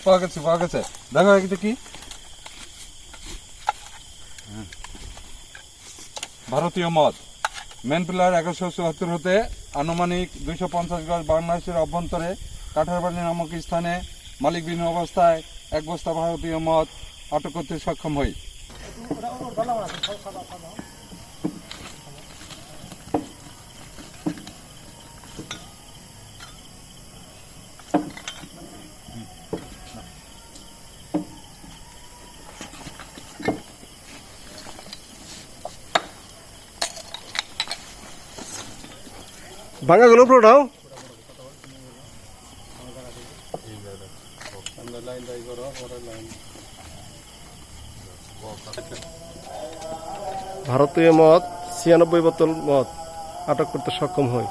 পাওয়া গেছে দেখো এটা কি ভারতীয় মদ মেন পিলার 1174 হতে আনুমানিক 250 গজ বাংলাদেশের অভ্যন্তরে কাঠারবাড়ি নামক স্থানে মালিকবিহীন অবস্থায় 1 বস্তা ভারতীয় মদ আটক করতে সক্ষম হই। ভাঙাগুলো পুরোটাও ভারতীয় মদ 96 বোতল মদ আটক করতে সক্ষম হয়।